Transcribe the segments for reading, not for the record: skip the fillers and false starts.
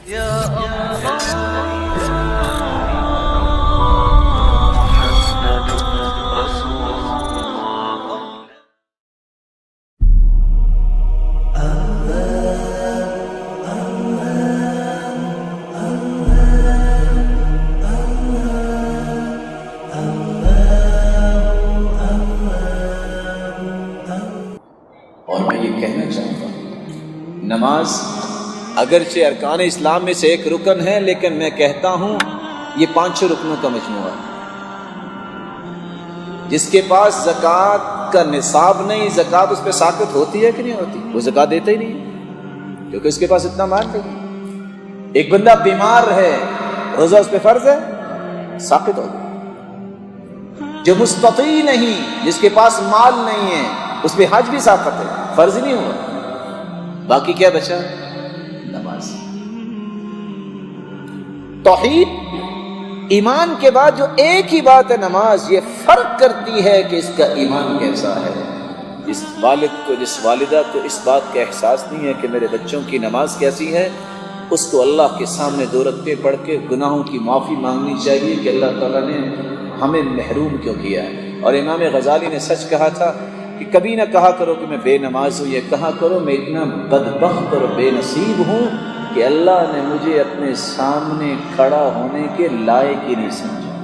اور میں یہ کہنا چاہتا ہوں، نماز اگرچہ ارکان اسلام میں سے ایک رکن ہے، لیکن میں کہتا ہوں یہ 5 رکنوں کا مجموعہ ہے۔ جس کے پاس زکوٰۃ کا نصاب نہیں، زکوٰۃ اس پہ ساقط ہوتی ہے کہ نہیں ہوتی؟ وہ زکوٰۃ دیتا ہی نہیں، کیونکہ اس کے پاس اتنا مال نہیں۔ ایک بندہ بیمار ہے، روزہ اس پہ فرض ہے، ساقط ہو گیا۔ جو مستطیع نہیں، جس کے پاس مال نہیں ہے، اس پہ حج بھی ساقط ہے، فرض نہیں ہوا۔ باقی کیا بچا؟ نماز۔ توحید ایمان کے بعد جو ایک ہی بات ہے نماز، یہ فرق کرتی ہے کہ اس کا ایمان کیسا ہے۔ جس والد کو، جس والدہ کو اس بات کا احساس نہیں ہے کہ میرے بچوں کی نماز کیسی ہے، اس کو اللہ کے سامنے 2 رکعتیں پڑھ کے گناہوں کی معافی مانگنی چاہیے کہ اللہ تعالیٰ نے ہمیں محروم کیوں کیا ہے۔ اور امام غزالی نے سچ کہا تھا کہ کبھی نہ کہا کرو کہ میں بے نماز ہوں، یہ کہا کرو میں اتنا بدبخت اور بے نصیب ہوں کہ اللہ نے مجھے اپنے سامنے کھڑا ہونے کے لائق ہی نہیں سمجھا۔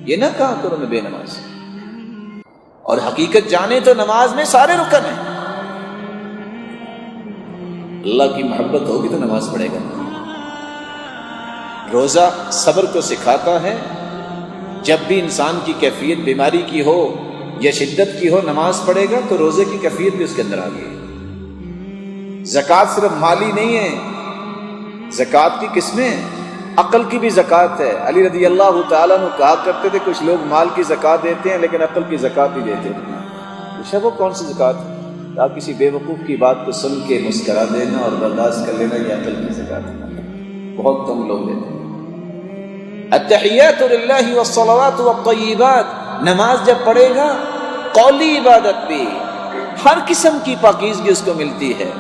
یہ نہ کہا کرو میں بے نماز ہوں۔ اور حقیقت جانے تو نماز میں سارے رکن ہیں۔ اللہ کی محبت ہوگی تو نماز پڑھے گا۔ روزہ صبر کو سکھاتا ہے۔ جب بھی انسان کی کیفیت بیماری کی ہو یا شدت کی ہو، نماز پڑھے گا تو روزے کی کیفیت بھی اس کے اندر آ گئی۔ زکوٰۃ صرف مالی نہیں ہے، زکوٰۃ کی قسمیں ہیں، عقل کی بھی زکوٰۃ ہے۔ علی رضی اللہ تعالیٰ عنہ کہا کرتے تھے کچھ لوگ مال کی زکوٰۃ دیتے ہیں لیکن عقل کی زکوٰۃ نہیں دیتے۔ پوچھا وہ کون سی زکوٰۃ ہے؟ آپ کسی بے وقوف کی بات کو سن کے مسکرا دینا اور برداشت کر لینا، یہ عقل کی زکوٰۃ ہے۔ بہت کم لوگ دیتے ہیں۔ التحیات للہ والصلوات والطیبات، نماز جب پڑھے گا قولی عبادت بھی، ہر قسم کی پاکیزگی اس کو ملتی ہے۔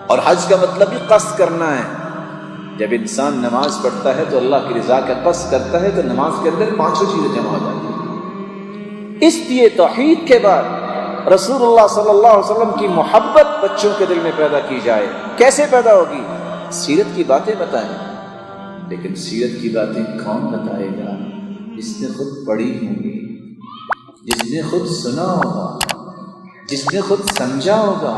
اور حج کا مطلب ہی قصد کرنا ہے۔ جب انسان نماز پڑھتا ہے تو اللہ کی رضا کا قصد کرتا ہے تو نماز کے اندر 5 چیزیں جمع ہو جاتی ہیں۔ اس لیے توحید کے بعد رسول اللہ صلی اللہ علیہ وسلم کی محبت بچوں کے دل میں پیدا کی جائے۔ کیسے پیدا ہوگی؟ سیرت کی باتیں بتائیں، لیکن سیرت کی باتیں کون بتائے گا؟ جس نے خود پڑھی ہوں گی، جس نے خود سنا ہوگا، جس نے خود سمجھا ہوگا۔